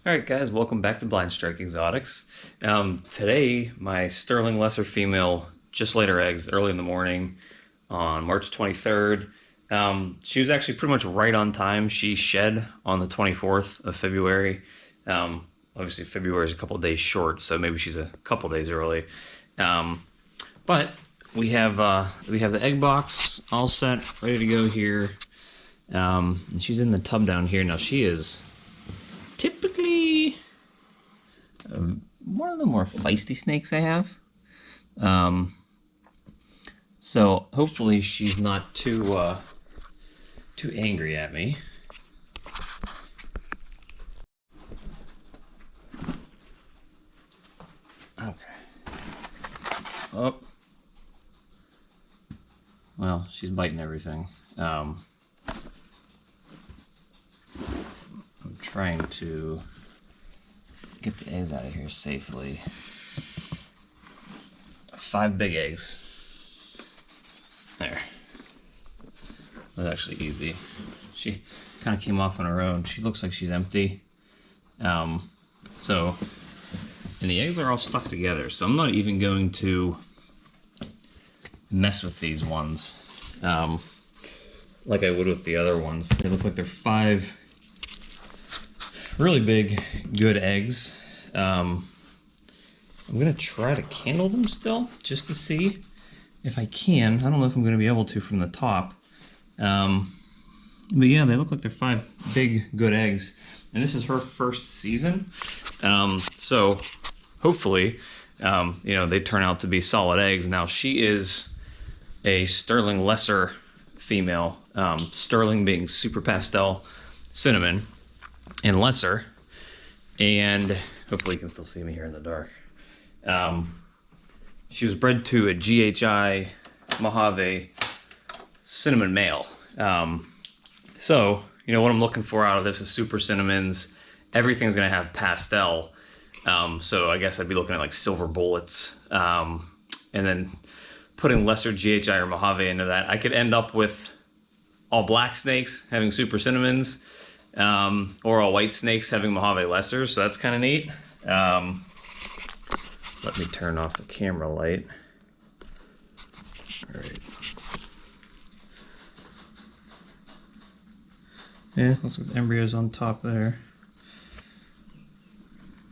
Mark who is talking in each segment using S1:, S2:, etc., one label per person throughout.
S1: Alright guys, welcome back to Blind Strike Exotics. Today, my Sterling Lesser female just laid her eggs early in the morning on March 23rd. She was actually pretty much right on time. She shed on the 24th of February. Obviously February is a couple days short, so maybe she's a couple days early. But we have the egg box all set, ready to go here. And she's in the tub down here. Now she is typically one of the more feisty snakes I have. So hopefully she's not too angry at me. Okay. Oh. Well, she's biting everything. I'm trying to get the eggs out of here safely. 5 big eggs. There. That was actually easy. She kind of came off on her own. She looks like she's empty. And the eggs are all stuck together, so I'm not even going to mess with these ones like I would with the other ones. They look like they're 5 really big, good eggs. I'm gonna try to candle them still, just to see if I can. I don't know if I'm gonna be able to from the top. But yeah, they look like they're 5 big, good eggs. And this is her first season. So hopefully, they turn out to be solid eggs. Now she is a Sterling Lesser female. Sterling being super pastel cinnamon, and lesser, and hopefully you can still see me here in the dark. She was bred to a GHI Mojave cinnamon male. So, what I'm looking for out of this is super cinnamons. Everything's gonna have pastel. So I guess I'd be looking at like silver bullets. And then putting lesser GHI or Mojave into that, I could end up with all black snakes having super cinnamons, or all white snakes having Mojave lessers, so that's kind of neat. Let me turn off the camera light. All right. Yeah, looks like the embryo's on top there.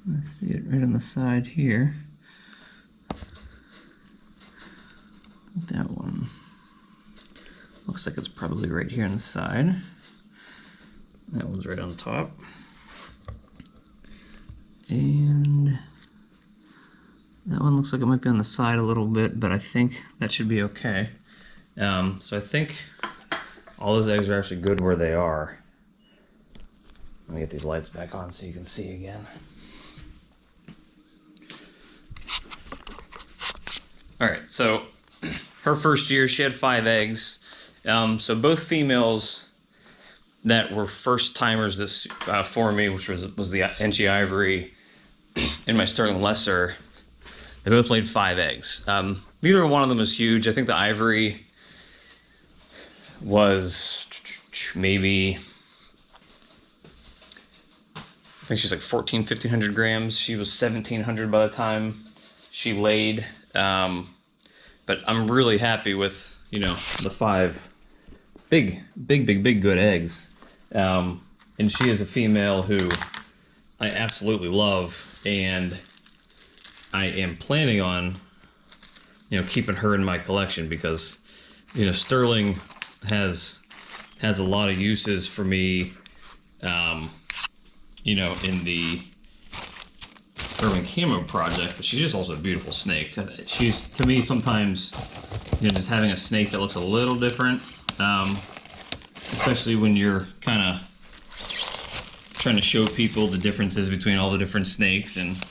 S1: Let's see it right on the side here. That one looks like it's probably right here on the side. That one's right on top. And that one looks like it might be on the side a little bit, but I think that should be okay. So I think all those eggs are actually good where they are. Let me get these lights back on so you can see again. All right, so her first year, she had 5 eggs. So both females that were first timers this for me, which was the NG Ivory and my Sterling Lesser, they both laid 5 eggs. Neither one of them is huge. I think the Ivory was maybe, I think she was like 1,500 grams. She was 1,700 by the time she laid. But I'm really happy with, the 5 big good eggs. And she is a female who I absolutely love, and I am planning on, keeping her in my collection because, Sterling has a lot of uses for me, in the urban camo project, but she's just also a beautiful snake. She's, to me, sometimes, just having a snake that looks a little different, especially when you're kind of trying to show people the differences between all the different snakes, and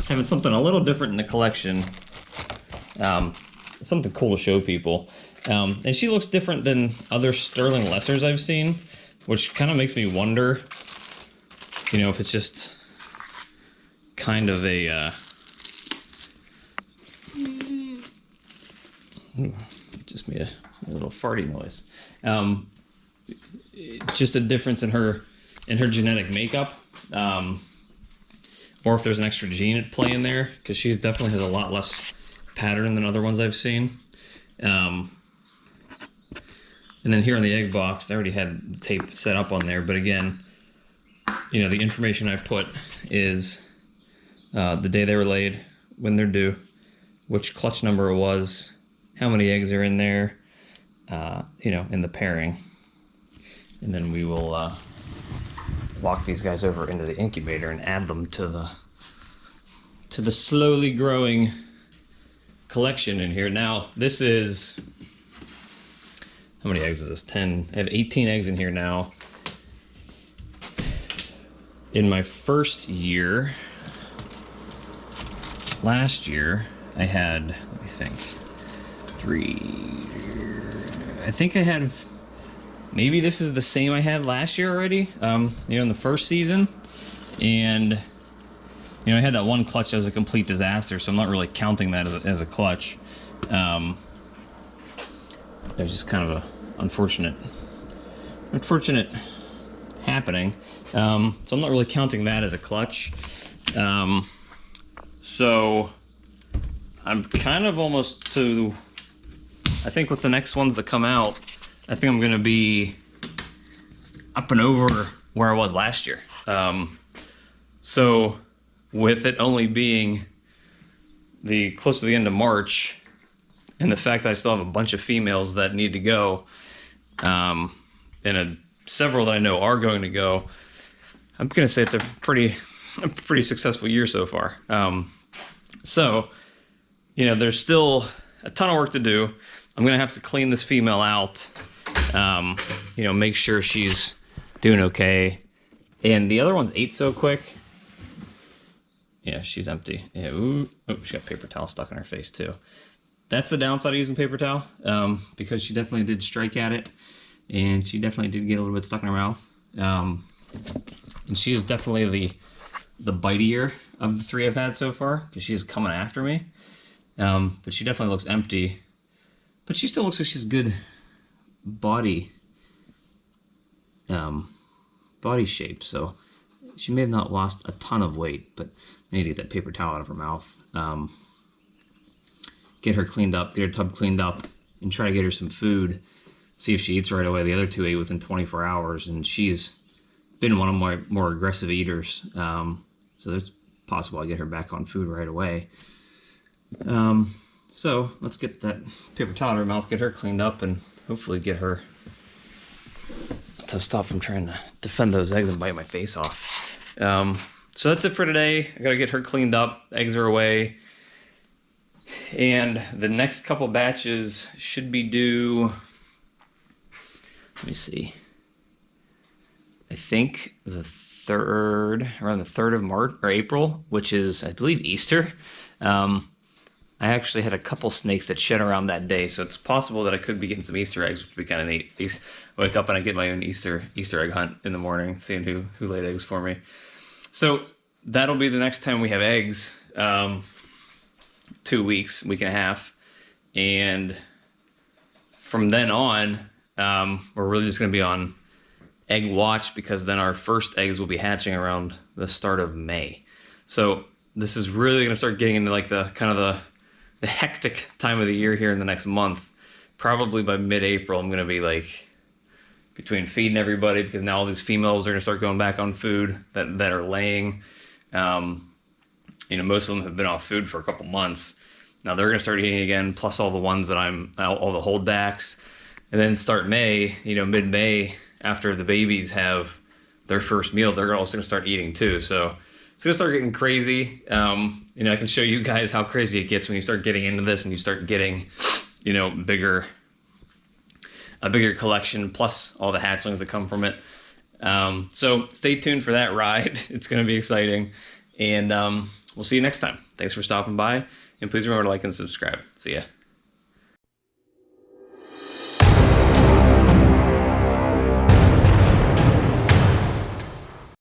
S1: having something a little different in the collection, something cool to show people. And she looks different than other Sterling Lessers I've seen, which kind of makes me wonder, if it's just kind of a just made a little farty noise. Just a difference in her genetic makeup. or if there's an extra gene at play in there, because she definitely has a lot less pattern than other ones I've seen. And then here on the egg box, I already had the tape set up on there, but again, you know, the information I've put is the day they were laid, when they're due, which clutch number it was, how many eggs are in there, you know, in the pairing. And then we will walk these guys over into the incubator and add them to the slowly growing collection in here. Now, this is, how many eggs is this? 10. I have 18 eggs in here now. In my first year, last year, I had, let me think, 3, I think I had, maybe this is the same I had last year already, you know, in the first season. And, you know, I had that one clutch that was a complete disaster, so I'm not really counting that as a clutch. It was just kind of a unfortunate happening. So I'm not really counting that as a clutch. So I'm kind of almost to, I think with the next ones that come out, I think I'm gonna be up and over where I was last year. So with it only being close to the end of March, and the fact that I still have a bunch of females that need to go, and several that I know are going to go, I'm gonna say it's a pretty successful year so far. So, you know, there's still a ton of work to do. I'm gonna have to clean this female out, you know, make sure she's doing okay. And the other ones ate so quick. Yeah, she's empty. Yeah, ooh. Oh, she got paper towel stuck in her face too. That's the downside of using paper towel, because she definitely did strike at it, and she definitely did get a little bit stuck in her mouth. And she is definitely the bitier of the 3 I've had so far, because she's coming after me. But she definitely looks empty. But she still looks like she's good body shape, so she may have not lost a ton of weight, but I need to get that paper towel out of her mouth. Get her cleaned up, get her tub cleaned up, and try to get her some food. See if she eats right away. The other 2 ate within 24 hours, and she's been one of my more aggressive eaters. So it's possible I get her back on food right away. So let's get that paper towel out of her mouth, get her cleaned up, and hopefully get her to stop from trying to defend those eggs and bite my face off. So that's it for today. I gotta get her cleaned up. Eggs are away. And the next couple batches should be due, let me see, I think the 3rd, around the 3rd of March or April, which is, I believe, Easter. I actually had a couple snakes that shed around that day, so it's possible that I could be getting some Easter eggs, which would be kind of neat. These wake up and I get my own Easter egg hunt in the morning, seeing who laid eggs for me. So that'll be the next time we have eggs. 2 weeks, week and a half, and from then on, we're really just going to be on egg watch, because then our first eggs will be hatching around the start of May. So this is really going to start getting into like the kind of the hectic time of the year here in the next month. Probably by mid-April, I'm going to be like between feeding everybody, because now all these females are going to start going back on food that are laying. You know, most of them have been off food for a couple months. Now they're going to start eating again, plus all the ones that all the holdbacks. And then start May, you know, mid-May, after the babies have their first meal, they're also going to start eating too. So it's going to start getting crazy. You know, I can show you guys how crazy it gets when you start getting into this and you start getting, you know, a bigger collection, plus all the hatchlings that come from it. So stay tuned for that ride. It's going to be exciting. And we'll see you next time. Thanks for stopping by, and please remember to like and subscribe. See ya.